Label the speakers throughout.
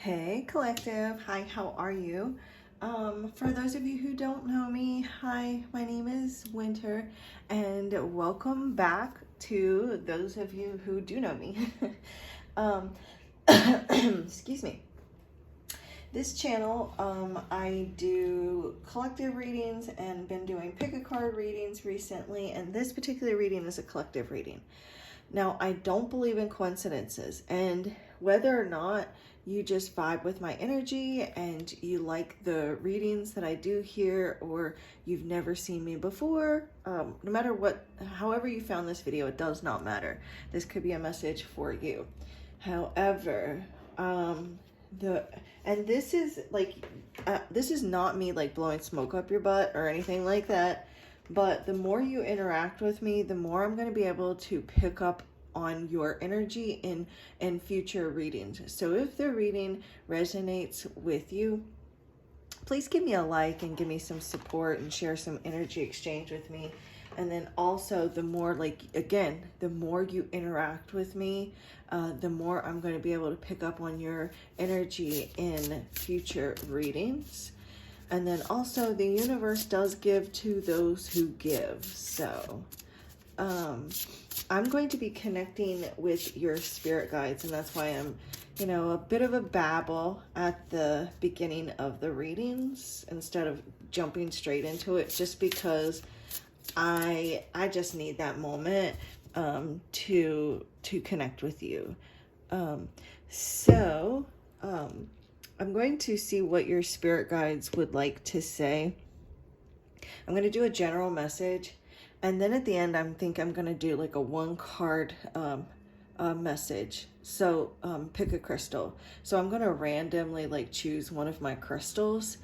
Speaker 1: Hey collective, hi, how are you? For those of you who don't know me, hi, my name is Winter, and welcome back to those of you who do know me. um, excuse me. This channel, I do collective readings and been doing pick a card readings recently, and this particular reading is a collective reading. Now, I don't believe in coincidences, and whether or not you just vibe with my energy and you like the readings that I do here, or you've never seen me before, no matter what, however you found this video, it does not matter. This could be a message for you. However, this is like, this is not me like blowing smoke up your butt or anything like that. But the more you interact with me, the more I'm going to be able to pick up on your energy in future readings. So if the reading resonates with you, please give me a like and give me some support and share some energy exchange with me. And then also, the more, like, again, the more you interact with me, the more I'm going to be able to pick up on your energy in future readings. And then also, the universe does give to those who give. So I'm going to be connecting with your spirit guides, and that's why I'm, a bit of a babble at the beginning of the readings instead of jumping straight into it, just because I just need that moment to connect with you. I'm going to see what your spirit guides would like to say. I'm going to do a general message, and then at the end, I'm going to do like a one card message. So pick a crystal. So I'm going to randomly like choose one of my crystals,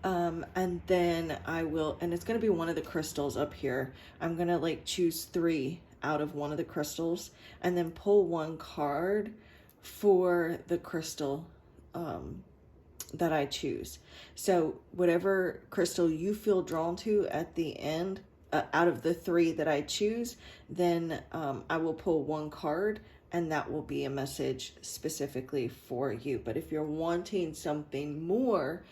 Speaker 1: and then I will, and it's going to be one of the crystals up here. I'm going to like choose 3 out of one of the crystals, and then pull one card for the crystal that I choose. So whatever crystal you feel drawn to at the end, out of the 3 that I choose, then I will pull one card, and that will be a message specifically for you. But if you're wanting something more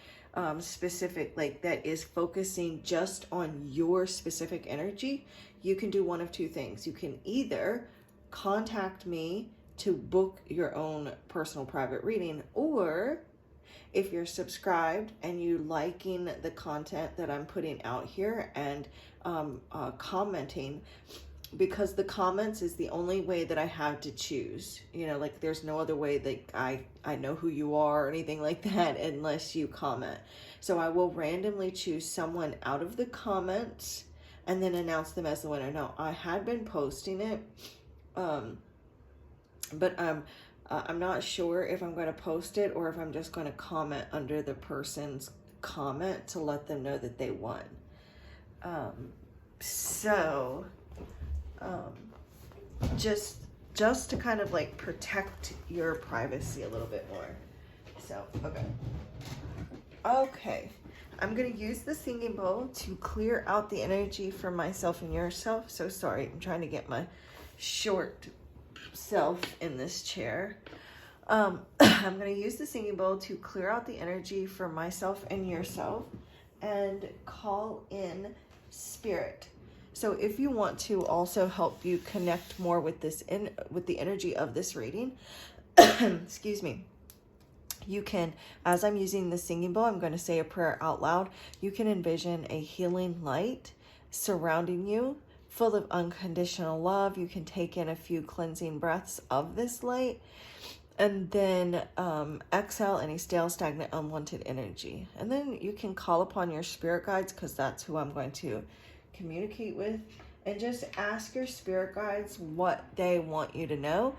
Speaker 1: specific, like that is focusing just on your specific energy, you can do one of 2 things. You can either contact me to book your own personal private reading, or if you're subscribed and you liking the content that I'm putting out here and commenting, because the comments is the only way that I have to choose. Like there's no other way that I know who you are or anything like that unless you comment. So I will randomly choose someone out of the comments and then announce them as the winner. Now, I had been posting it, but I'm not sure if I'm going to post it or if I'm just going to comment under the person's comment to let them know that they won. Just to kind of like protect your privacy a little bit more. So, okay. I'm going to use the singing bowl to clear out the energy for myself and yourself. So sorry, I'm trying to get my short self in this chair. I'm going to use the singing bowl to clear out the energy for myself and yourself and call in spirit. So if you want to also help you connect more with with the energy of this reading, excuse me, you can, as I'm using the singing bowl, I'm going to say a prayer out loud. You can envision a healing light surrounding you, full of unconditional love. You can take in a few cleansing breaths of this light, and then exhale any stale, stagnant, unwanted energy. And then you can call upon your spirit guides, because that's who I'm going to communicate with, and just ask your spirit guides what they want you to know,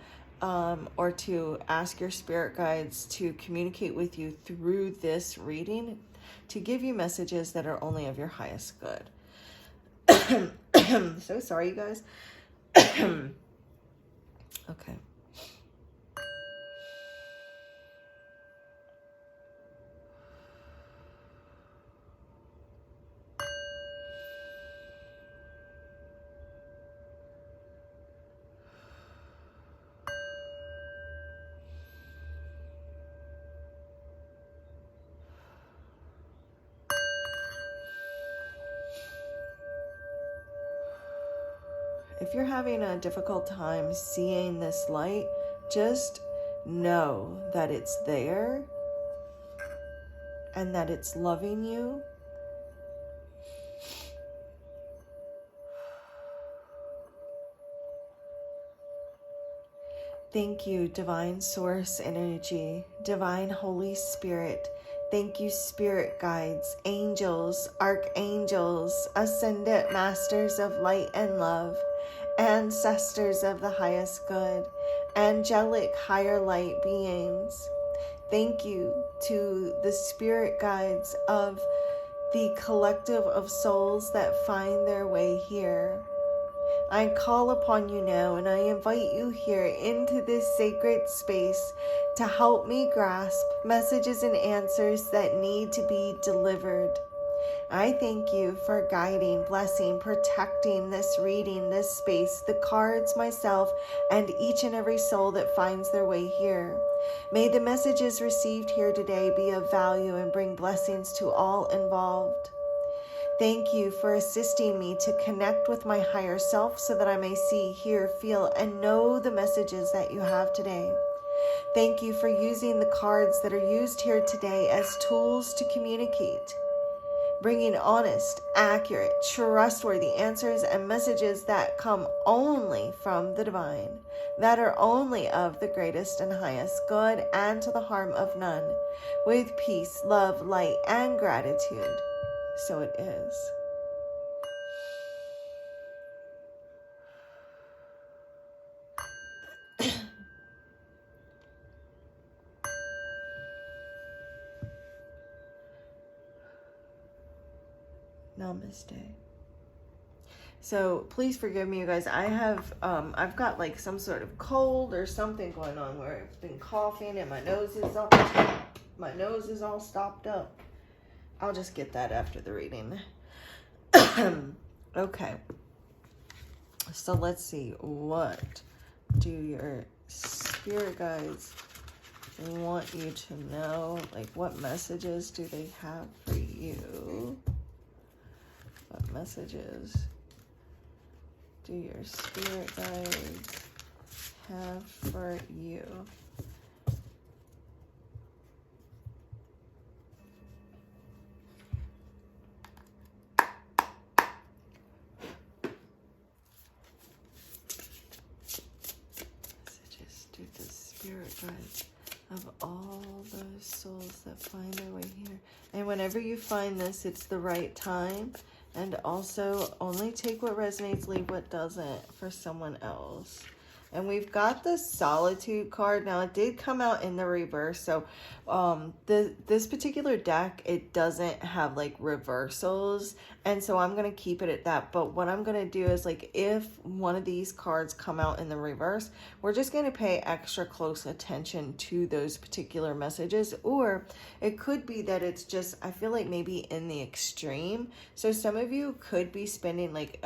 Speaker 1: or to ask your spirit guides to communicate with you through this reading to give you messages that are only of your highest good. So sorry, you guys. Okay. if you're having a difficult time seeing this light, just know that it's there and that it's loving you. Thank you, Divine Source Energy, Divine Holy Spirit. Thank you, Spirit Guides, Angels, Archangels, Ascendant Masters of Light and Love, Ancestors of the Highest Good, Angelic Higher Light Beings. Thank you to the Spirit Guides of the collective of souls that find their way here. I call upon you now, and I invite you here into this sacred space to help me grasp messages and answers that need to be delivered. I thank you for guiding, blessing, protecting this reading, this space, the cards, myself, and each and every soul that finds their way here. May the messages received here today be of value and bring blessings to all involved. Thank you for assisting me to connect with my higher self so that I may see, hear, feel, and know the messages that you have today. Thank you for using the cards that are used here today as tools to communicate, bringing honest, accurate, trustworthy answers and messages that come only from the divine, that are only of the greatest and highest good and to the harm of none, with peace, love, light, and gratitude. So it is. Namaste. So please forgive me, you guys. I have I've got like some sort of cold or something going on where I've been coughing and my nose is all stopped up. I'll just get that after the reading. Okay. So let's see. What do your spirit guides want you to know? Like, what messages do they have for you? What messages do your spirit guides have for you? Messages to the spirit guides of all those souls that find their way here. And whenever you find this, it's the right time. And also, only take what resonates, leave what doesn't for someone else. And we've got the Solitude card. Now, it did come out in the reverse. So, this particular deck, it doesn't have, like, reversals. And so I'm going to keep it at that. But what I'm going to do is, like, if one of these cards come out in the reverse, we're just going to pay extra close attention to those particular messages. Or it could be that it's just, I feel like maybe in the extreme. So some of you could be spending, like,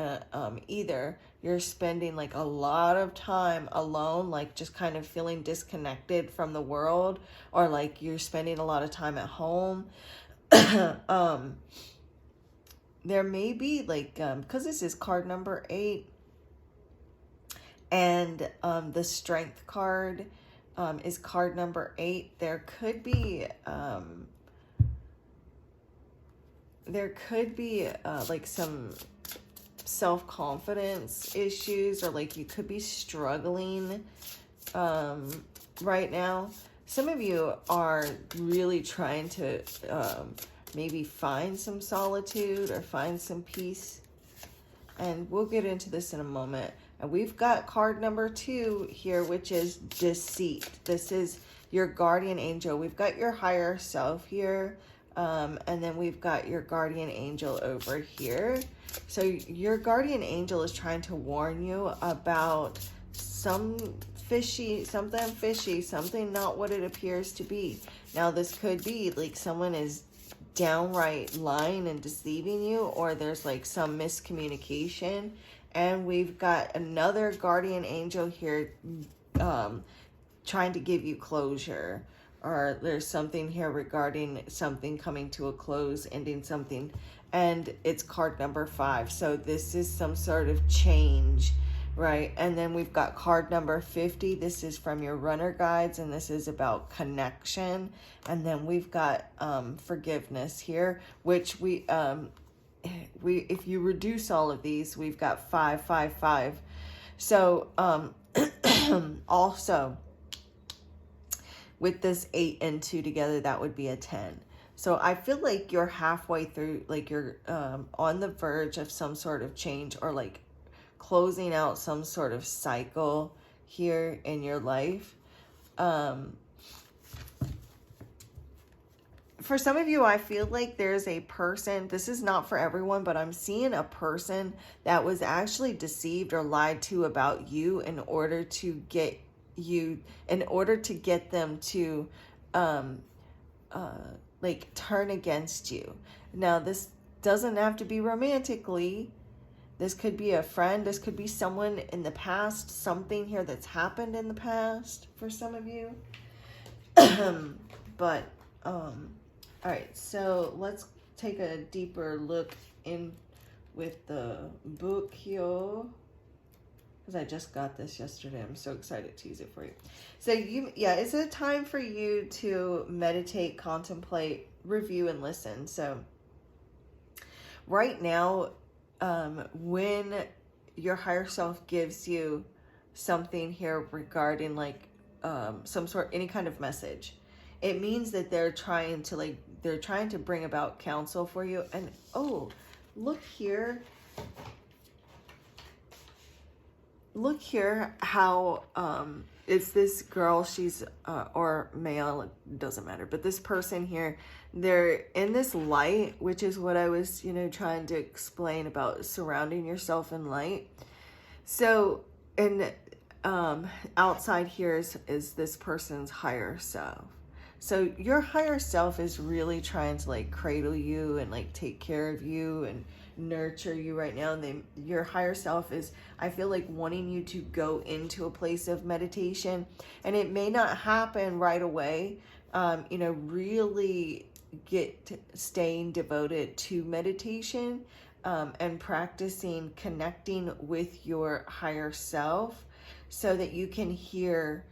Speaker 1: either you're spending like a lot of time alone, like just kind of feeling disconnected from the world, or like you're spending a lot of time at home. There may be like, because this is card number 8, and the Strength card is card number 8. There could be like some self-confidence issues, or like you could be struggling right now. Some of you are really trying to maybe find some solitude or find some peace, and we'll get into this in a moment. And we've got card number 2 here, which is deceit. This is your guardian angel. We've got your higher self here, and then we've got your guardian angel over here. So your guardian angel is trying to warn you about something fishy, something not what it appears to be. Now, this could be like someone is downright lying and deceiving you, or there's like some miscommunication. And we've got another guardian angel here trying to give you closure. Or there's something here regarding something coming to a close, ending something. And it's card number 5. So this is some sort of change. right? And then we've got card number 50. This is from your runner guides, and this is about connection. And then we've got forgiveness here, which we if you reduce all of these, we've got 5, 5, 5. So also with this 8 and 2 together, that would be a 10. So I feel like you're halfway through, like you're on the verge of some sort of change, or like closing out some sort of cycle here in your life. For some of you, I feel like there's a person, this is not for everyone, but I'm seeing a person that was actually deceived or lied to about you in order to get them to like turn against you. Now, this doesn't have to be romantically. This could be a friend. This could be someone in the past, something here that's happened in the past for some of you. But, all right, so let's take a deeper look in with the book here, because I just got this yesterday. I'm so excited to use it for you. So it's a time for you to meditate, contemplate, review, and listen. So right now, when your higher self gives you something here regarding like any kind of message, it means that they're trying to bring about counsel for you. And oh, look here how it's this girl, she's or male, it doesn't matter, but this person here, they're in this light, which is what I was trying to explain about surrounding yourself in light. So, and outside here is this person's higher self. So your higher self is really trying to like cradle you and like take care of you and nurture you right now. And your higher self is, I feel like, wanting you to go into a place of meditation, and it may not happen right away. Really staying devoted to meditation and practicing connecting with your higher self so that you can hear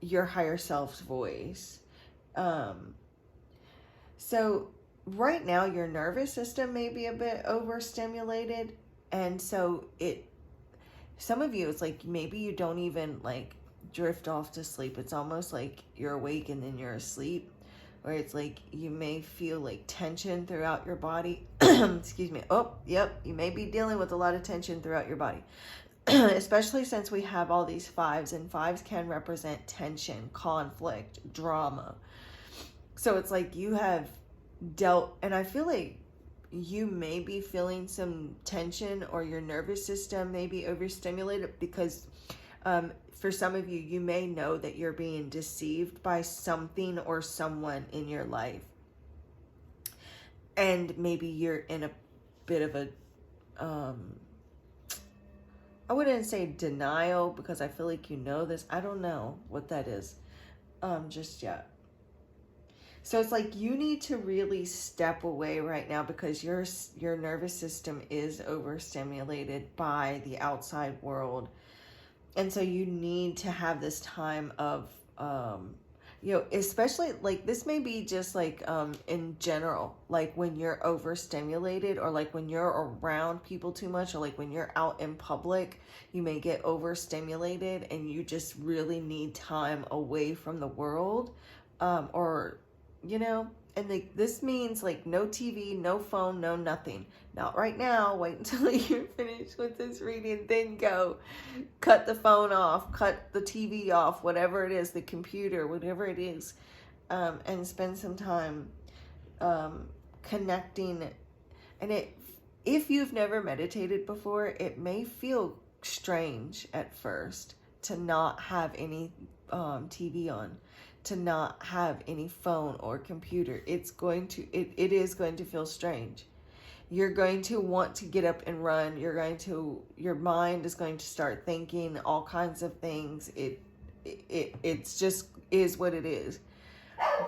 Speaker 1: your higher self's voice. So right now your nervous system may be a bit overstimulated, and so some of you, it's like maybe you don't even like drift off to sleep. It's almost like you're awake and then you're asleep, or it's like you may feel like tension throughout your body. Excuse me. Oh, yep, you may be dealing with a lot of tension throughout your body. Especially since we have all these 5s, and 5s can represent tension, conflict, drama. So it's like you have dealt, and I feel like you may be feeling some tension, or your nervous system may be overstimulated, because for some of you, you may know that you're being deceived by something or someone in your life. And maybe you're in a bit of a, I wouldn't say denial, because I feel like you know this. I don't know what that is just yet. So it's like you need to really step away right now, because your nervous system is overstimulated by the outside world. And so you need to have this time of, especially like this may be just like in general, like when you're overstimulated, or like when you're around people too much, or like when you're out in public, you may get overstimulated and you just really need time away from the world, and like this means like no TV, no phone, no nothing. Not right now. Wait until you're finished with this reading, then go. Cut the phone off, cut the TV off, whatever it is, the computer, whatever it is, and spend some time connecting. And if you've never meditated before, it may feel strange at first to not have any TV on, to not have any phone or computer. It is going to feel strange. You're going to want to get up and run. Your mind is going to start thinking all kinds of things. It's just is what it is.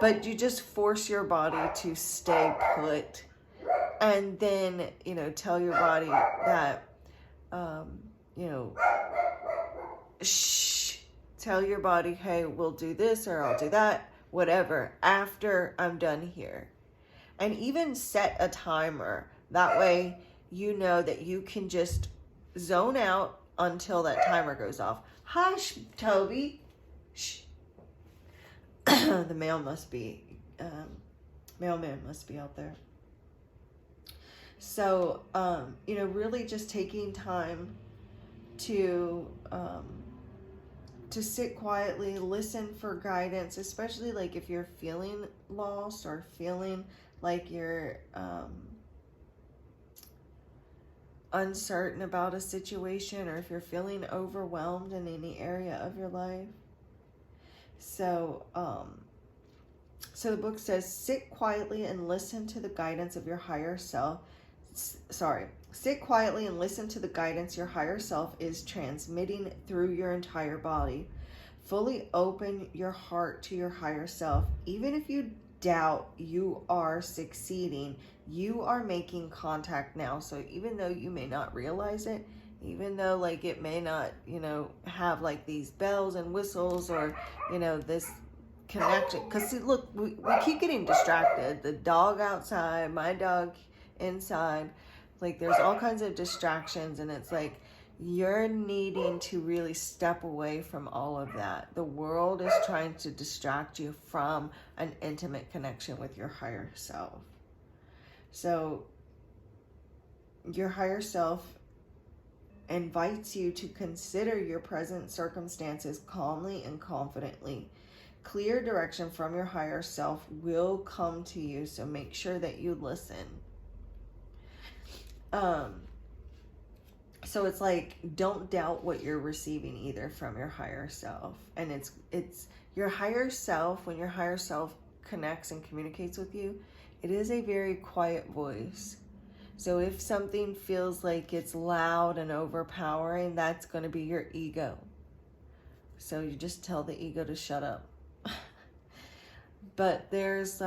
Speaker 1: But you just force your body to stay put, and then, tell your body that, shh, tell your body, hey, we'll do this or I'll do that, whatever, after I'm done here. And even set a timer. That way you know that you can just zone out until that timer goes off. Hush, Toby. Shh. The mailman must be out there. So, really just taking time to sit quietly, listen for guidance, especially like if you're feeling lost or feeling like you're uncertain about a situation, or if you're feeling overwhelmed in any area of your life. So, so the book says, sit quietly and listen to the guidance of your higher self. Sit quietly and listen to the guidance your higher self is transmitting through your entire body. Fully open your heart to your higher self. Even if you doubt you are succeeding, you are making contact now. So even though you may not realize it, even though like it may not, have like these bells and whistles or, this connection. Because look, we keep getting distracted. The dog outside, my dog inside, like there's all kinds of distractions, and it's like you're needing to really step away from all of that. The world is trying to distract you from an intimate connection with your higher self. So your higher self invites you to consider your present circumstances calmly and confidently. Clear direction from your higher self will come to you, so make sure that you listen. So it's like, don't doubt what you're receiving either from your higher self. And it's your higher self. When your higher self connects and communicates with you, it is a very quiet voice. So if something feels like it's loud and overpowering, that's going to be your ego. So you just tell the ego to shut up. But there's,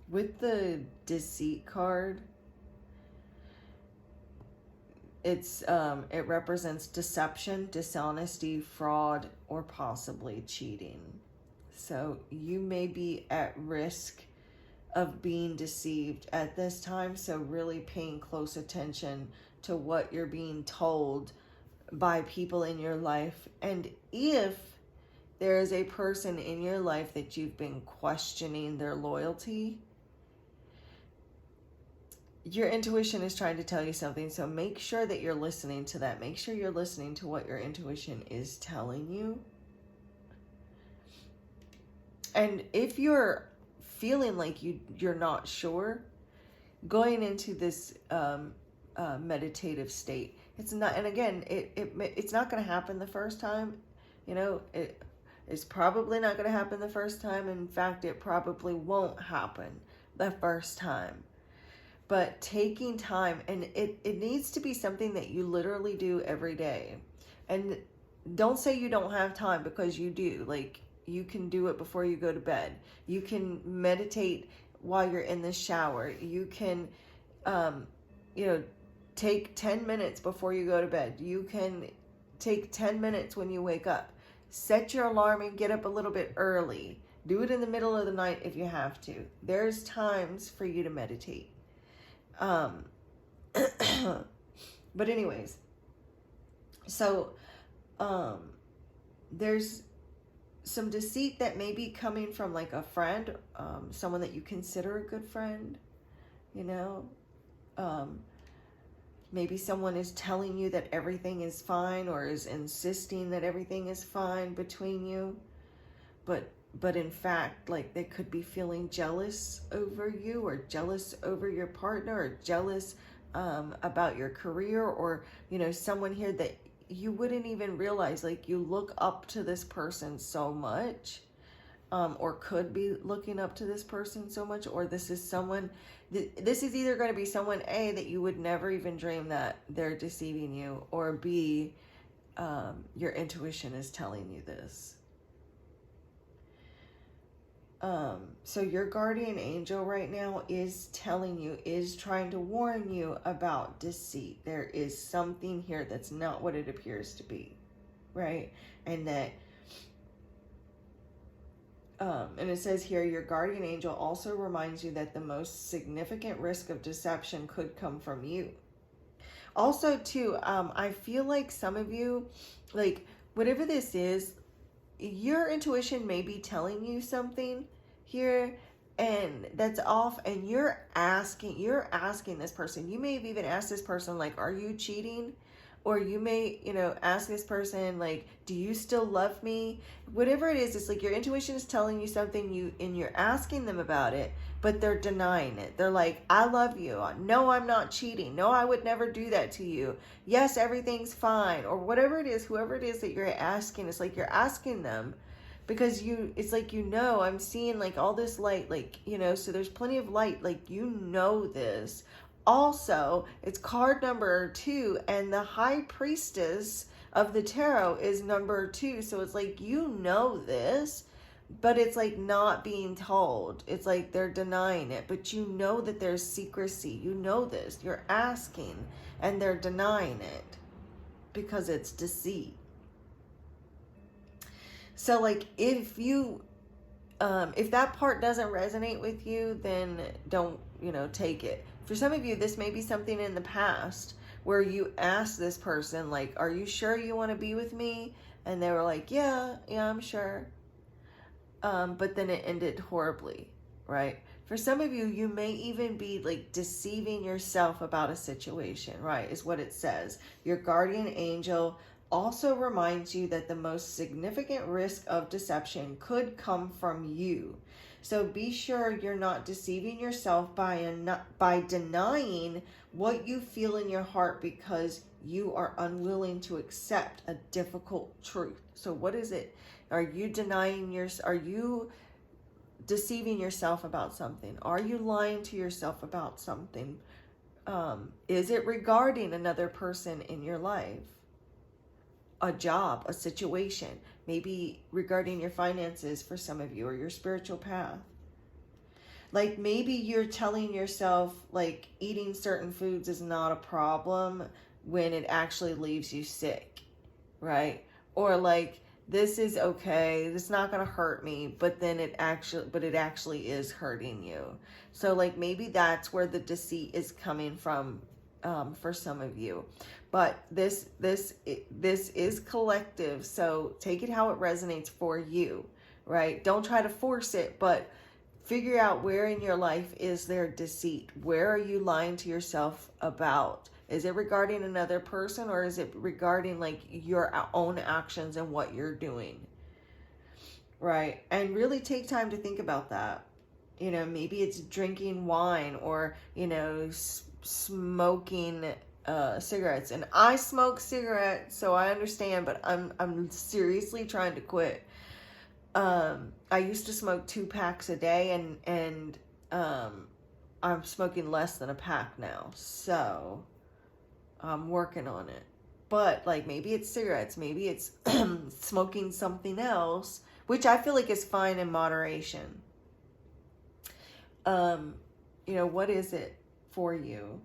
Speaker 1: with the deceit card, it represents deception, dishonesty, fraud, or possibly cheating. So you may be at risk of being deceived at this time. So really paying close attention to what you're being told by people in your life. And if there is a person in your life that you've been questioning their loyalty, your intuition is trying to tell you something. So make sure that you're listening to that. Make sure you're listening to what your intuition is telling you. And if you're feeling like you're not sure, going into this meditative state, it's not, and again, it's not going to happen the first time. It's probably not going to happen the first time. In fact, it probably won't happen the first time. But taking time, and it needs to be something that you literally do every day. And don't say you don't have time, because you do. Like, you can do it before you go to bed. You can meditate while you're in the shower. You can, take 10 minutes before you go to bed. You can take 10 minutes when you wake up. Set your alarm and get up a little bit early. Do it in the middle of the night if you have to. There's times for you to meditate. But anyways, so there's some deceit that may be coming from like a friend, someone that you consider a good friend, maybe someone is telling you that everything is fine, or is insisting that everything is fine between you, but in fact, like, they could be feeling jealous over you, or jealous over your partner, or jealous about your career, or someone here that you wouldn't even realize, like, you look up to this person so much, or could be looking up to this person so much, or this is someone, this is either going to be someone, A, that you would never even dream that they're deceiving you, or B, your intuition is telling you this. So your guardian angel right now is telling you, is trying to warn you about deceit. There is something here that's not what it appears to be, right? and that and it says here, your guardian angel also reminds you that the most significant risk of deception could come from you. Also, too, I feel like some of you, like, whatever this is, your intuition may be telling you something here, and that's off, and you're asking this person. You may have even asked this person, like, are you cheating? Or you may, ask this person, like, do you still love me? Whatever it is, it's like your intuition is telling you something, and you're asking them about it, but they're denying it. They're like, I love you. No, I'm not cheating. No, I would never do that to you. Yes, everything's fine. Or whatever it is, whoever it is that you're asking, it's like you're asking them because it's like, I'm seeing like all this light, like, so there's plenty of light, like, this. Also, it's card number 2, and the high priestess of the tarot is number 2. So it's like, this, but it's like not being told. It's like they're denying it, but that there's secrecy. This. You're asking, and they're denying it because it's deceit. So like if that part doesn't resonate with you, then don't, take it. For some of you, this may be something in the past where you asked this person, like, are you sure you want to be with me? And they were like, yeah, I'm sure. But then it ended horribly, right? For some of you, you may even be like deceiving yourself about a situation, right? Is what it says. Your guardian angel also reminds you that the most significant risk of deception could come from you. So be sure you're not deceiving yourself by denying what you feel in your heart because you are unwilling to accept a difficult truth. So what is it? Are you are you deceiving yourself about something? Are you lying to yourself about something? Is it regarding another person in your life? A job, a situation, maybe regarding your finances for some of you, or your spiritual path. Like maybe you're telling yourself like eating certain foods is not a problem when it actually leaves you sick, right? Or like, this is okay, it's not going to hurt me, but it actually is hurting you. So like maybe that's where the deceit is coming from for some of you. But this is collective, so take it how it resonates for you, right? Don't try to force it, but figure out where in your life is there deceit. Where are you lying to yourself about? Is it regarding another person, or is it regarding like your own actions and what you're doing, right? And really take time to think about that. Maybe it's drinking wine, or, smoking cigarettes. And I smoke cigarettes, so I understand, but I'm seriously trying to quit. I used to smoke 2 packs a day, and I'm smoking less than a pack now, so I'm working on it. But like maybe it's cigarettes, maybe it's smoking something else, which I feel like is fine in moderation. What is it for you?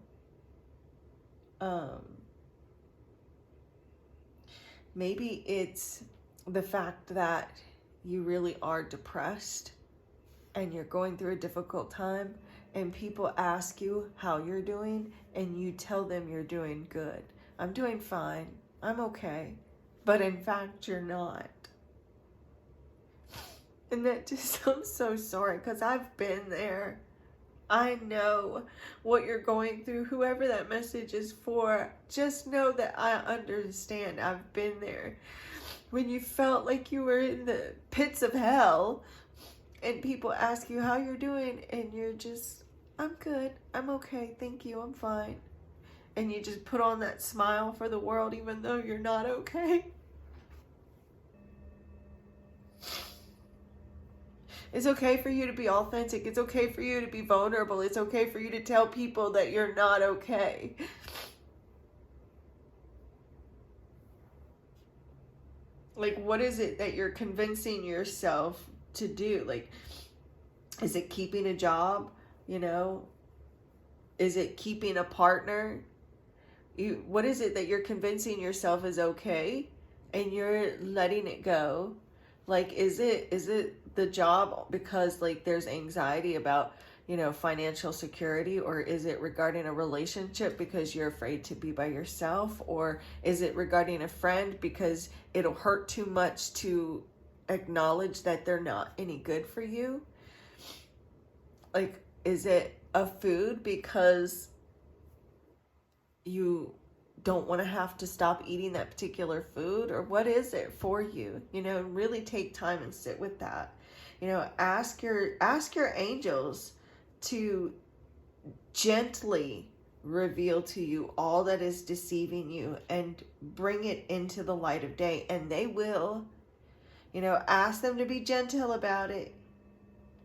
Speaker 1: Maybe it's the fact that you really are depressed and you're going through a difficult time, and people ask you how you're doing, and you tell them you're doing good. I'm doing fine. I'm okay. But in fact, you're not. And that just, I'm so sorry, because I've been there. I know what you're going through. Whoever that message is for, just know that I understand. I've been there. When you felt like you were in the pits of hell, and people ask you how you're doing, and you're just, I'm good. I'm okay. Thank you. I'm fine. And you just put on that smile for the world, even though you're not okay. It's okay for you to be authentic. It's okay for you to be vulnerable. It's okay for you to tell people that you're not okay. Like, what is it that you're convincing yourself to do? Like, is it keeping a job? Is it keeping a partner? What is it that you're convincing yourself is okay? and you're letting it go. Like, is it the job because like there's anxiety about, you know, financial security, or is it regarding a relationship because you're afraid to be by yourself, or is it regarding a friend because it'll hurt too much to acknowledge that they're not any good for you? Like, is it a food because you don't want to have to stop eating that particular food, or what is it for you? You know, really take time and sit with that. You know, ask your angels to gently reveal to you all that is deceiving you and bring it into the light of day, and they will. You know, ask them to be gentle about it.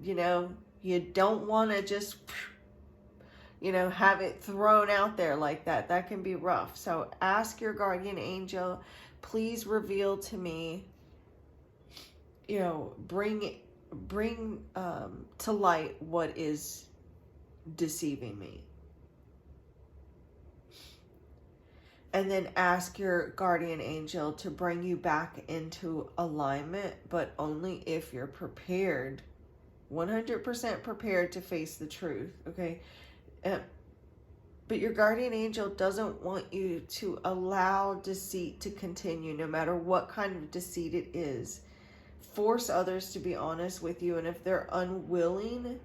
Speaker 1: You know, you don't want to just, you know, have it thrown out there like that. That can be rough. So ask your guardian angel, please reveal to me, you know, bring to light what is deceiving me. And then ask your guardian angel to bring you back into alignment, but only if you're prepared, 100% prepared to face the truth, okay? But your guardian angel doesn't want you to allow deceit to continue, no matter what kind of deceit it is. Force others to be honest with you, and if they're unwilling,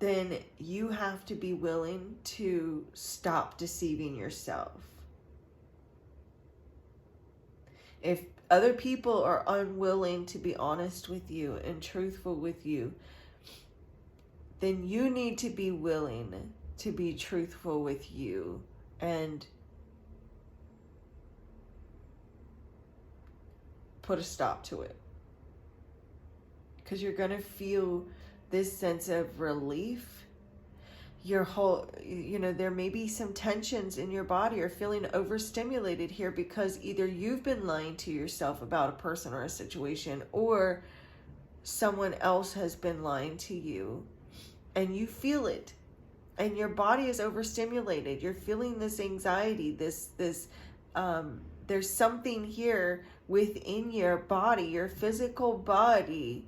Speaker 1: then you have to be willing to stop deceiving yourself. If other people are unwilling to be honest with you and truthful with you, then you need to be willing to be truthful with you and put a stop to it. Because you're going to feel this sense of relief. Your whole, you know, there may be some tensions in your body or feeling overstimulated here because either you've been lying to yourself about a person or a situation, or someone else has been lying to you, and you feel it, and your body is overstimulated. You're feeling this anxiety, this there's something here within your body, your physical body,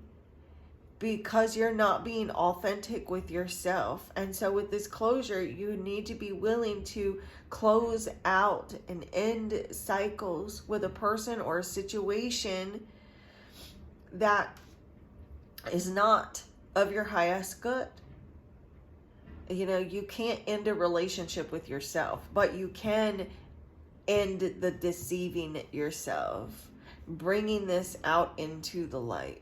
Speaker 1: because you're not being authentic with yourself. And so with this closure, you need to be willing to close out and end cycles with a person or a situation that is not of your highest good. You know, you can't end a relationship with yourself, but you can end the deceiving yourself, bringing this out into the light.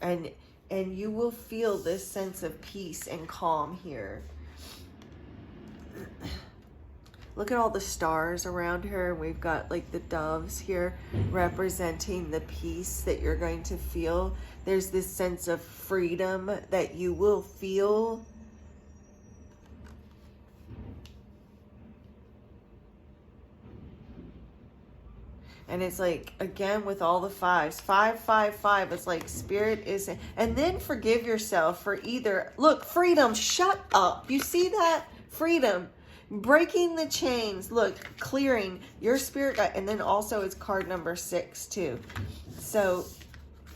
Speaker 1: And you will feel this sense of peace and calm here. Look at all the stars around her. We've got like the doves here representing the peace that you're going to feel. There's this sense of freedom that you will feel. And it's like, again, with all the fives, 5, 5, 5, it's like spirit is, and then forgive yourself for either, look, freedom, shut up. You see that? Freedom, breaking the chains, look, clearing your spirit guide. And then also it's card number 6 too. So,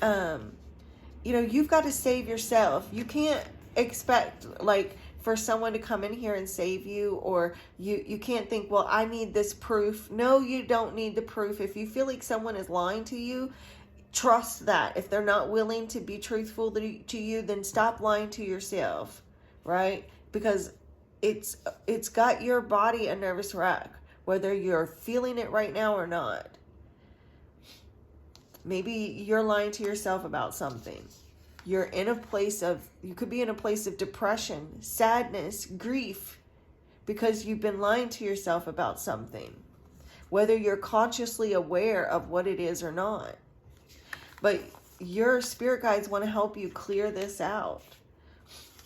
Speaker 1: you know, you've got to save yourself. You can't expect like for someone to come in here and save you, or you can't think, well, I need this proof. No, you don't need the proof. If you feel like someone is lying to you, trust that. If they're not willing to be truthful to you, then stop lying to yourself, right? Because it's got your body a nervous wreck, whether you're feeling it right now or not. Maybe you're lying to yourself about something. You're in a place of, you could be in a place of depression, sadness, grief, because you've been lying to yourself about something, whether you're consciously aware of what it is or not. But your spirit guides want to help you clear this out.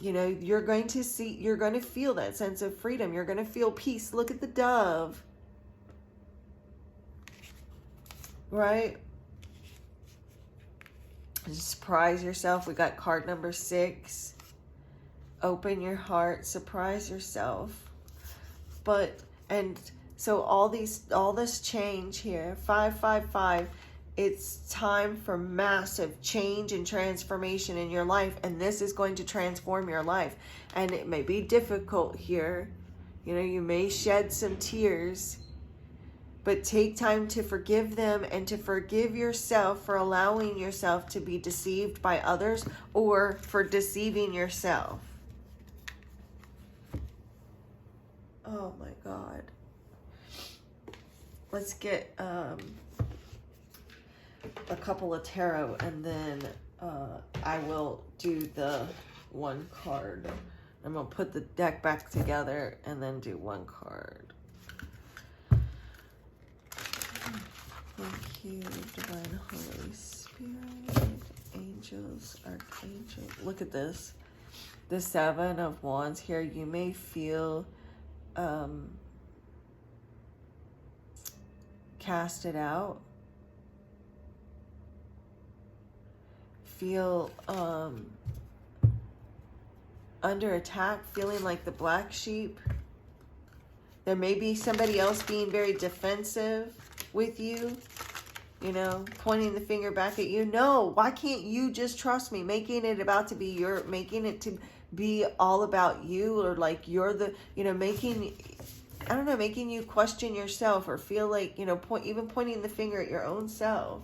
Speaker 1: You know, you're going to feel that sense of freedom. You're going to feel peace. Look at the dove. Right? Surprise yourself. We got card number 6. Open your heart. Surprise yourself. And So all this change here, 555, it's time for massive change and transformation in your life. And this is going to transform your life. And it may be difficult here. You know, you may shed some tears. But take time to forgive them and to forgive yourself for allowing yourself to be deceived by others or for deceiving yourself. Oh my God. Let's get a couple of tarot, and then I will do the one card. I'm going to put the deck back together and then do one card. Thank you, Divine Holy Spirit, angels, archangels. Look at this. The Seven of Wands here. You may feel casted out. Feel under attack, feeling like the black sheep. There may be somebody else being very defensive with you, you know, pointing the finger back at you. No, why can't you just trust me? Making it to be all about you, or like you're the, you know, making you question yourself, or feel like, you know, even pointing the finger at your own self.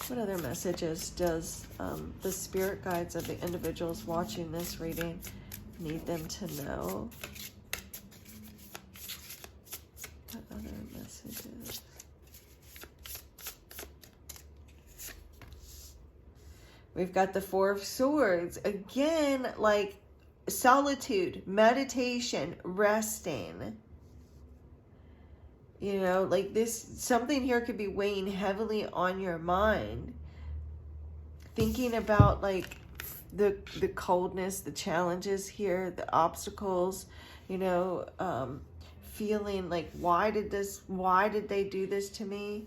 Speaker 1: What other messages does the spirit guides of the individuals watching this reading need them to know? What other messages? We've got the Four of Swords. Again, like solitude, meditation, resting. You know, like this, something here could be weighing heavily on your mind. Thinking about like the coldness, the challenges here, the obstacles, you know, feeling like, why did they do this to me?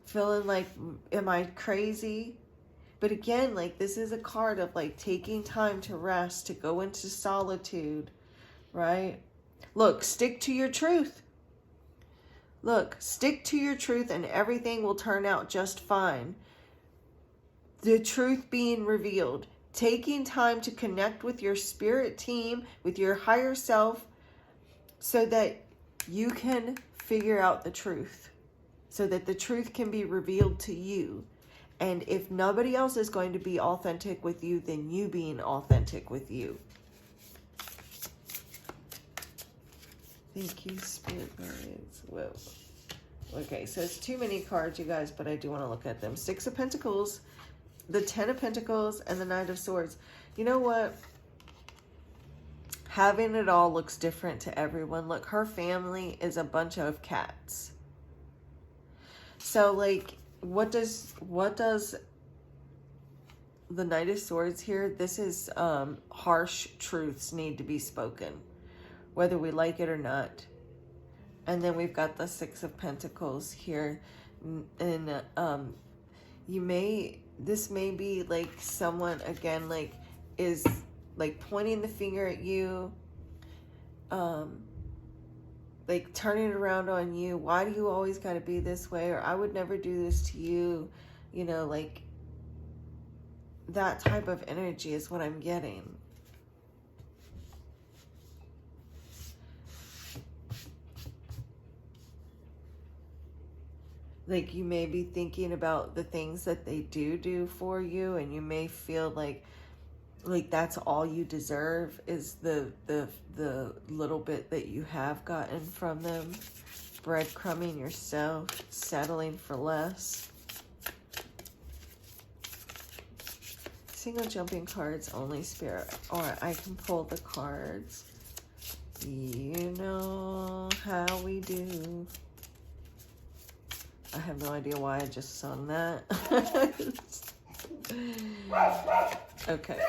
Speaker 1: Feeling like, am I crazy? But again, like this is a card of like taking time to rest, to go into solitude, right? Look, stick to your truth. Look, stick to your truth and everything will turn out just fine. The truth being revealed. Taking time to connect with your spirit team, with your higher self, so that you can figure out the truth. So that the truth can be revealed to you. And if nobody else is going to be authentic with you, then you being authentic with you. Thank you, Spirit Guides. Whoa. Okay, so it's too many cards, you guys, but I do want to look at them. Six of Pentacles, the Ten of Pentacles, and the Knight of Swords. You know what? Having it all looks different to everyone. Look, her family is a bunch of cats. So, like, what does the Knight of Swords here? This is harsh truths need to be spoken, whether we like it or not. And then we've got the Six of Pentacles here. And this may be like someone, again, like is like pointing the finger at you, like turning it around on you. Why do you always got to be this way? Or I would never do this to you. You know, like that type of energy is what I'm getting. Like you may be thinking about the things that they do for you, and you may feel like that's all you deserve is the little bit that you have gotten from them. Breadcrumbing yourself, settling for less. Single jumping cards only, Spirit. Or I can pull the cards. You know how we do. I have no idea why I just sung that. Okay.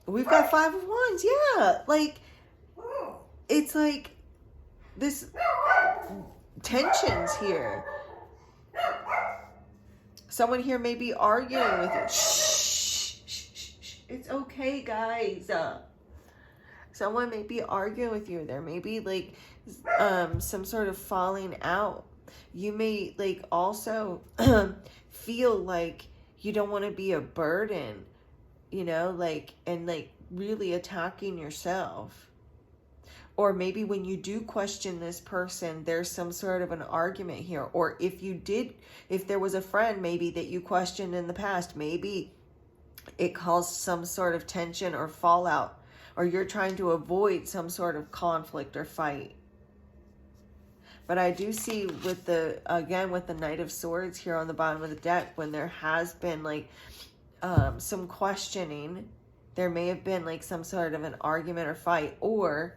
Speaker 1: We've got Five of Wands. Yeah. Like, it's like this tensions here. Someone here may be arguing with you. Shh, shh, shh, shh. It's okay, guys. Someone may be arguing with you. There may be like some sort of falling out. You may like also feel like you don't want to be a burden, you know, like, and like really attacking yourself. Or maybe when you do question this person, there's some sort of an argument here. Or if there was a friend maybe that you questioned in the past, maybe it caused some sort of tension or fallout, or you're trying to avoid some sort of conflict or fight. But I do see with the Knight of Swords here on the bottom of the deck, when there has been like some questioning, there may have been like some sort of an argument or fight, or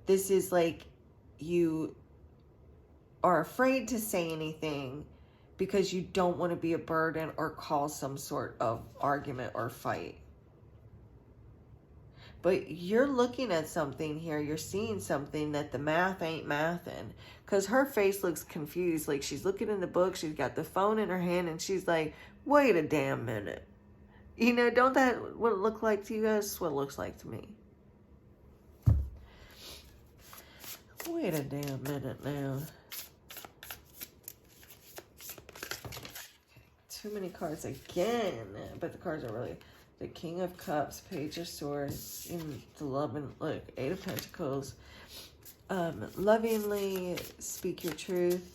Speaker 1: this is like you are afraid to say anything because you don't want to be a burden or cause some sort of argument or fight. But you're looking at something here, you're seeing something that the math ain't mathin', because her face looks confused, like she's looking in the book, she's got the phone in her hand, and she's like, wait a damn minute. You know, don't that what it look like to you guys? That's what it looks like to me. Wait a damn minute now. Too many cards again, but the cards are really the King of Cups, Page of Swords, in the love and look, Eight of Pentacles. Lovingly speak your truth.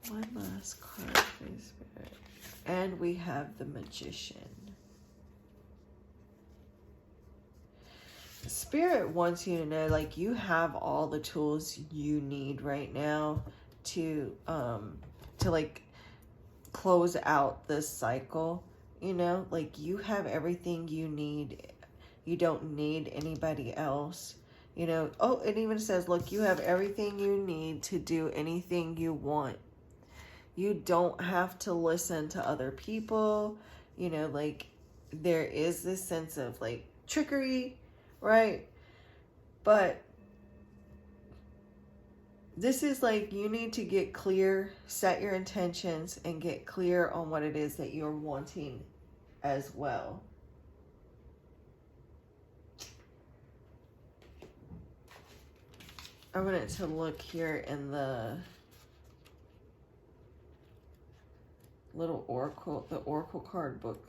Speaker 1: One last card, please, Spirit. And we have the Magician. Spirit wants you to know, like, you have all the tools you need right now to like close out this cycle. You know, like, you have everything you need. You don't need anybody else. You know, oh, it even says, look, you have everything you need to do anything you want. You don't have to listen to other people. You know, like, there is this sense of like trickery, right? But this is like, you need to get clear, set your intentions, and get clear on what it is that you're wanting as well. I wanted to look here in the little oracle, the oracle card book.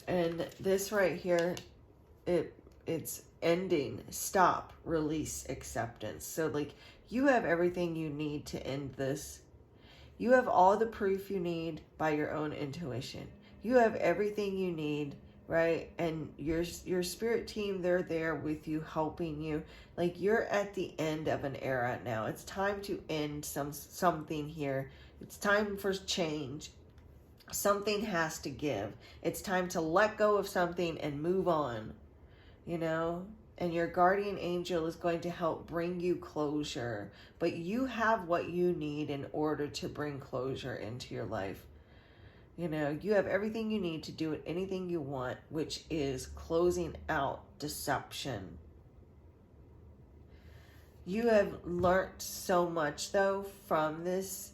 Speaker 1: And this right here, it's ending, stop, release, acceptance. So like, you have everything you need to end this. You have all the proof you need by your own intuition. You have everything you need, right? And your spirit team, they're there with you, helping you. Like, you're at the end of an era now. It's time to end something here. It's time for change. Something has to give. It's time to let go of something and move on, you know? And your guardian angel is going to help bring you closure. But you have what you need in order to bring closure into your life. You know, you have everything you need to do anything you want, which is closing out deception. You have learned so much, though, from this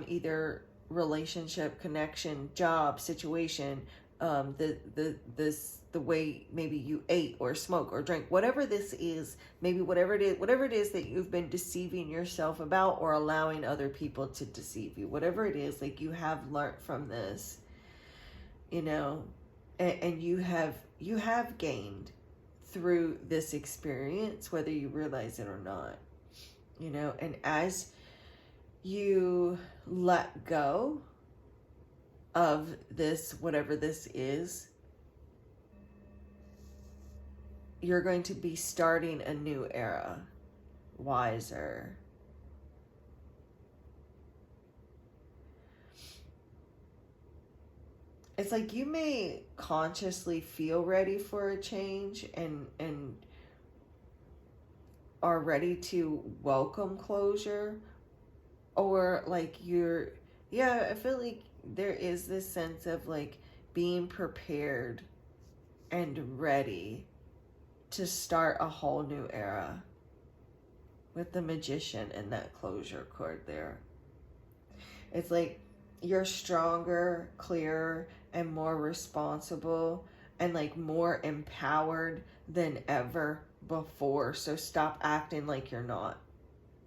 Speaker 1: either relationship, connection, job, situation, the way maybe you ate or smoke or drink, whatever this is, maybe whatever it is that you've been deceiving yourself about or allowing other people to deceive you, whatever it is, like, you have learned from this, you know, and you have gained through this experience, whether you realize it or not, you know. And as you let go of this, whatever this is, you're going to be starting a new era, wiser. It's like you may consciously feel ready for a change and are ready to welcome closure, or like I feel like there is this sense of like being prepared and ready to start a whole new era with the Magician and that closure cord there. It's like you're stronger, clearer, and more responsible, and like more empowered than ever before. So stop acting like you're not.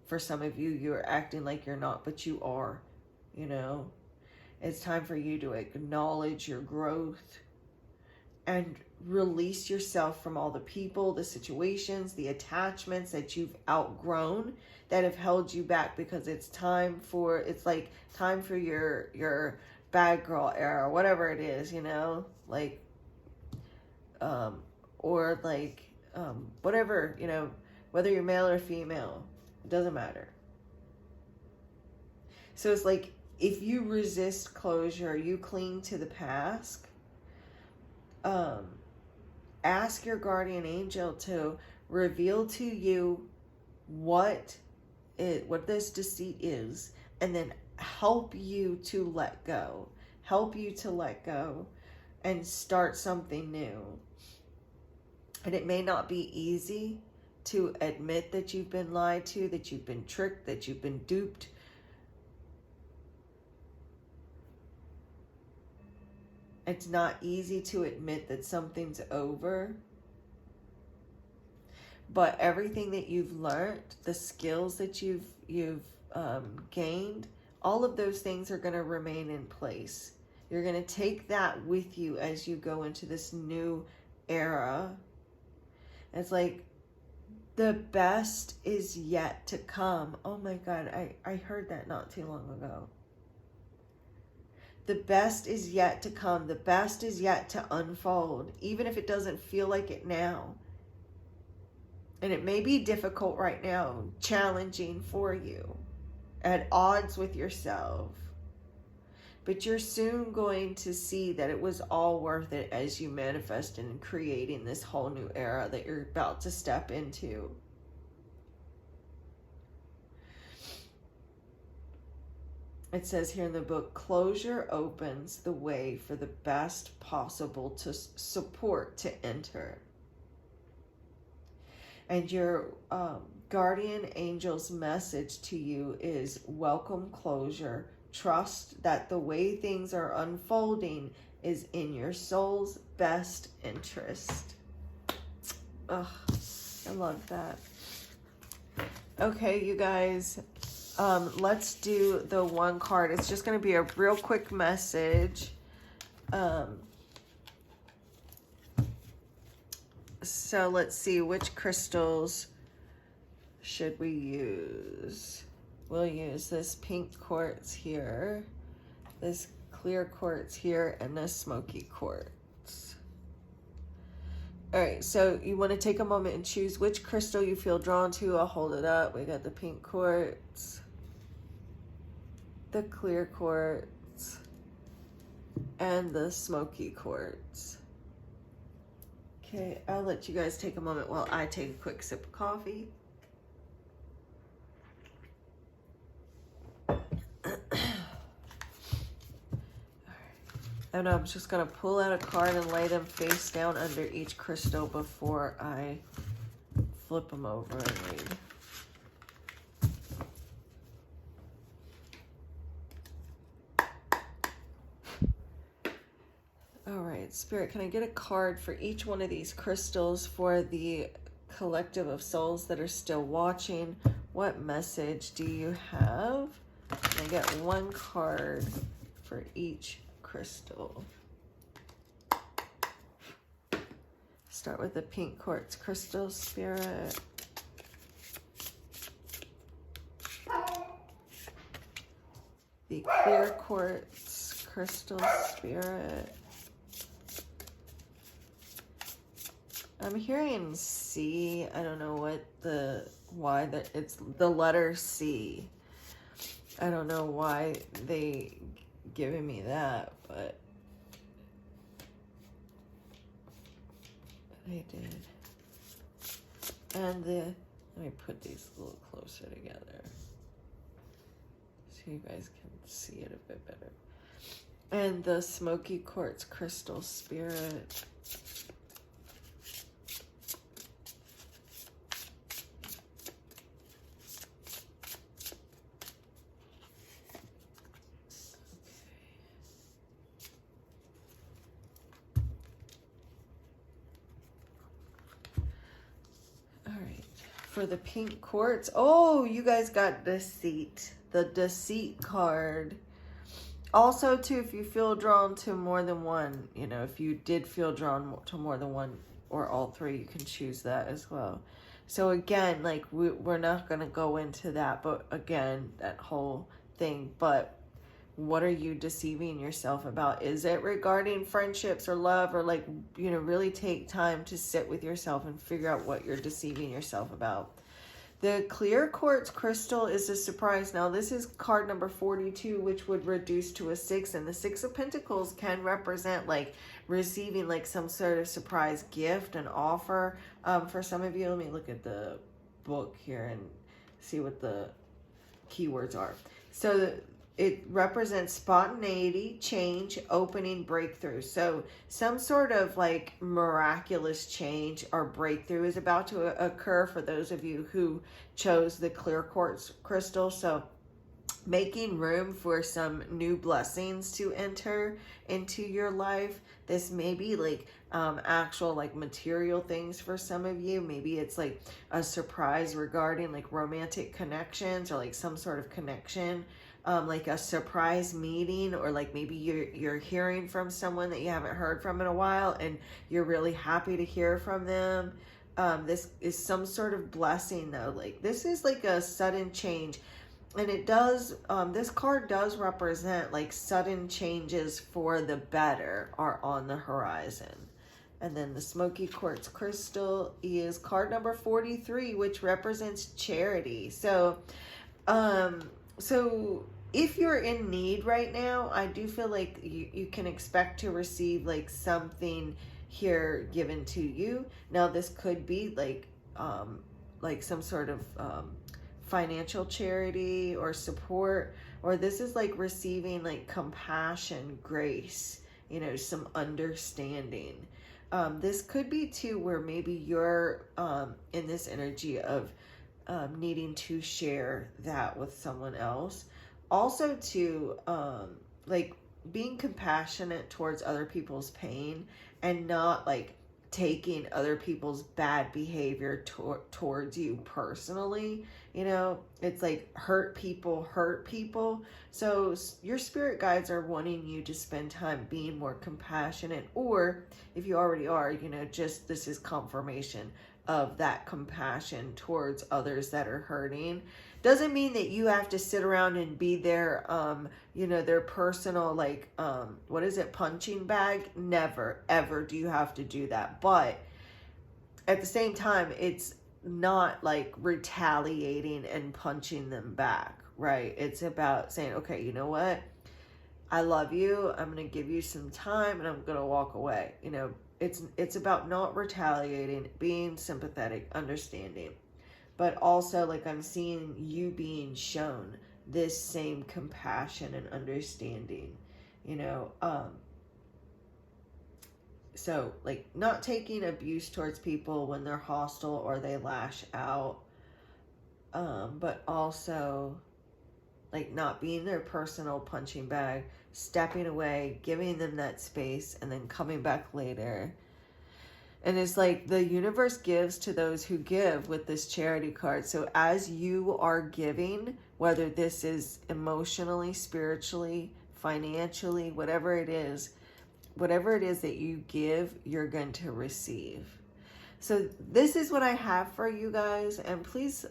Speaker 1: For some of you, you're acting like you're not, but you are, you know. It's time for you to acknowledge your growth and release yourself from all the people, the situations, the attachments that you've outgrown that have held you back, because it's time for your bad girl era, whatever it is, you know, like, whatever, you know, whether you're male or female, it doesn't matter. So it's like, if you resist closure, you cling to the past, ask your guardian angel to reveal to you what this deceit is, and then help you to let go. Help you to let go and start something new. And it may not be easy to admit that you've been lied to, that you've been tricked, that you've been duped. It's not easy to admit that something's over. But everything that you've learned, the skills that you've gained, all of those things are going to remain in place. You're going to take that with you as you go into this new era. It's like the best is yet to come. Oh my God, I heard that not too long ago. The best is yet to come. The best is yet to unfold, even if it doesn't feel like it now. And it may be difficult right now, challenging for you, at odds with yourself. But you're soon going to see that it was all worth it as you manifest in creating this whole new era that you're about to step into. It says here in the book, closure opens the way for the best possible support to enter. And your guardian angel's message to you is welcome closure. Trust that the way things are unfolding is in your soul's best interest. Ugh, I love that. Okay, you guys, let's do the one card. It's just going to be a real quick message. So let's see, which crystals should we use? We'll use this pink quartz here, this clear quartz here, and this smoky quartz. All right, so you want to take a moment and choose which crystal you feel drawn to. I'll hold it up. We got the pink quartz, the clear quartz, and the smoky quartz. Okay, I'll let you guys take a moment while I take a quick sip of coffee. And I'm just going to pull out a card and lay them face down under each crystal before I flip them over and read. All right, Spirit, can I get a card for each one of these crystals for the collective of souls that are still watching? What message do you have? Can I get one card for each crystal? Start with the pink quartz crystal, Spirit. The clear quartz crystal, Spirit. I'm hearing C. I don't know why it's the letter C. I don't know why they giving me that, but they did. And let me put these a little closer together so you guys can see it a bit better. And the smoky quartz crystal, Spirit. for the pink quartz. Oh, you guys got deceit. The deceit card. Also, too, if you feel drawn to more than one, you know, if you did feel drawn to more than one or all three, you can choose that as well. So again, like, we're not going to go into that, but again, that whole thing. But what are you deceiving yourself about? Is it regarding friendships or love, or like, you know, really take time to sit with yourself and figure out what you're deceiving yourself about. The clear quartz crystal is a surprise. Now, this is card number 42, which would reduce to a 6. And the 6 of Pentacles can represent like receiving like some sort of surprise gift, an offer. For some of you, let me look at the book here and see what the keywords are. So it represents spontaneity, change, opening, breakthrough. So some sort of like miraculous change or breakthrough is about to occur for those of you who chose the clear quartz crystal. So making room for some new blessings to enter into your life. This may be like actual like material things for some of you. Maybe it's like a surprise regarding like romantic connections or like some sort of connection. Like a surprise meeting, or like maybe you're hearing from someone that you haven't heard from in a while and you're really happy to hear from them. This is some sort of blessing though. Like this is like a sudden change, and it does, this card does represent like sudden changes for the better are on the horizon. And then the smoky quartz crystal is card number 43, which represents charity. So if you're in need right now, I do feel like you can expect to receive like something here given to you. Now, this could be like some sort of financial charity or support, or this is like receiving like compassion, grace, you know, some understanding. This could be too where maybe you're in this energy of needing to share that with someone else. Also to like being compassionate towards other people's pain and not like taking other people's bad behavior towards you personally. You know, it's like hurt people. So your spirit guides are wanting you to spend time being more compassionate, or if you already are, you know, just this is confirmation of that compassion towards others that are hurting. Doesn't mean that you have to sit around and be their, you know, their personal, like, what is it, punching bag? Never, ever do you have to do that. But at the same time, it's not like retaliating and punching them back, right? It's about saying, okay, you know what? I love you. I'm going to give you some time and I'm going to walk away. You know, it's about not retaliating, being sympathetic, understanding. But also, like, I'm seeing you being shown this same compassion and understanding, you know. So, like, not taking abuse towards people when they're hostile or they lash out. But also, like, not being their personal punching bag, stepping away, giving them that space, and then coming back later. And it's like the universe gives to those who give with this charity card. So as you are giving, whether this is emotionally, spiritually, financially, whatever it is that you give, you're going to receive. So this is what I have for you guys. And please,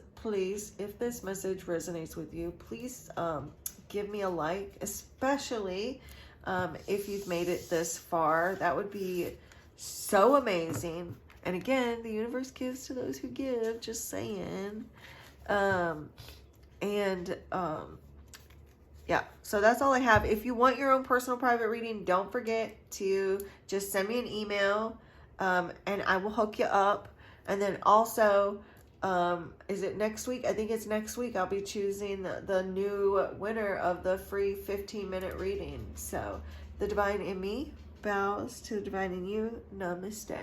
Speaker 1: if this message resonates with you, please give me a like, especially if you've made it this far. That would be so amazing. And again, the universe gives to those who give, just saying. Yeah, so that's all I have. If you want your own personal private reading, don't forget to just send me an email, and I will hook you up. And then also, is it next week? I think it's next week. I'll be choosing the new winner of the free 15-minute reading. So the divine in me bows to the divine in you. Namaste.